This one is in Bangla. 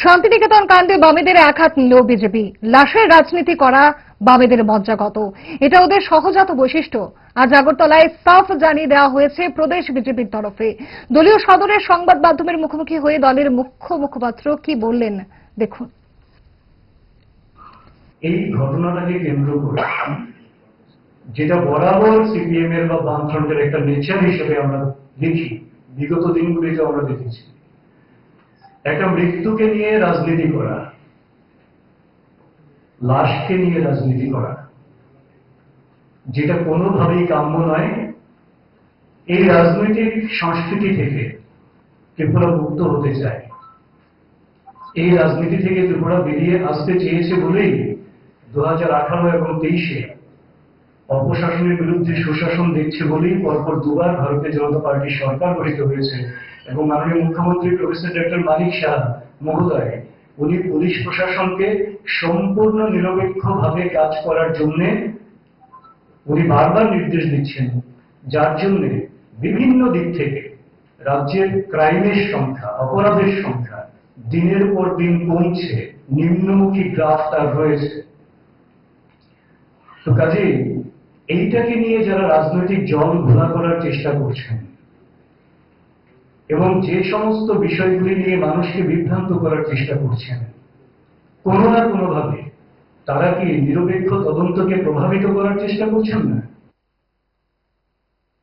শান্তিনিকেতন কাণ্ডে বামেদের আঘাত নিল বিজেপি। লাশের রাজনীতি করা বামেদের মজ্জাগত, এটা ওদের সহজাত বৈশিষ্ট্য। আজ আগরতলায় সাফ জানিয়ে দেওয়া হয়েছে প্রদেশ বিজেপির তরফে। দলীয় সদরের সংবাদ মাধ্যমের মুখোমুখি হয়ে দলের মুখপাত্র কি বললেন দেখুন। এই ঘটনাটাকে কেন্দ্র করে যেটা বরাবর সিপিএম এর বা বামফ্রন্টের একটা নেচার হিসেবে আমরা দেখি, বিগত দিনগুলিতে আমরা দেখেছি, একটা মৃত্যুকে নিয়ে রাজনীতি করা, লাশকে নিয়ে রাজনীতি করা, যেটা কোনোভাবেই কাম্য নয়। এই রাজনৈতিক সংস্কৃতি থেকে ত্রিপুরা মুক্ত হতে চায়। এই রাজনীতি থেকে ত্রিপুরা বেরিয়ে আসতে চেয়েছে বলেই 2018 এবং 23-এ অপশাসনের বিরুদ্ধে সুশাসন দেখছে বলেই পরপর দুবার ভারতীয় জনতা পার্টির সরকার গঠিত হয়েছে এবং মাননীয় মুখ্যমন্ত্রী প্রফেসর ডক্টর মানিক শাহ মহোদয় উনি পুলিশ প্রশাসনকে সম্পূর্ণ নিরপেক্ষভাবে কাজ করার জন্য উনি বারবার নির্দেশ দিচ্ছেন, যার জন্য বিভিন্ন দিক থেকে রাজ্যের ক্রাইমের সংখ্যা, অপরাধের সংখ্যা দিনের পর দিন কমছে, নিম্নমুখী গ্রাফ তার রয়েছে। তো কাজেই এইটাকে নিয়ে যারা রাজনৈতিক জল ঘোলা করার চেষ্টা করছেন এবং যে সমস্ত বিষয়গুলি নিয়ে মানুষকে বিভ্রান্ত করার চেষ্টা করছেন, কোনো না কোনোভাবে তারা কি নিরপেক্ষ তদন্তকে প্রভাবিত করার চেষ্টা করছেন না?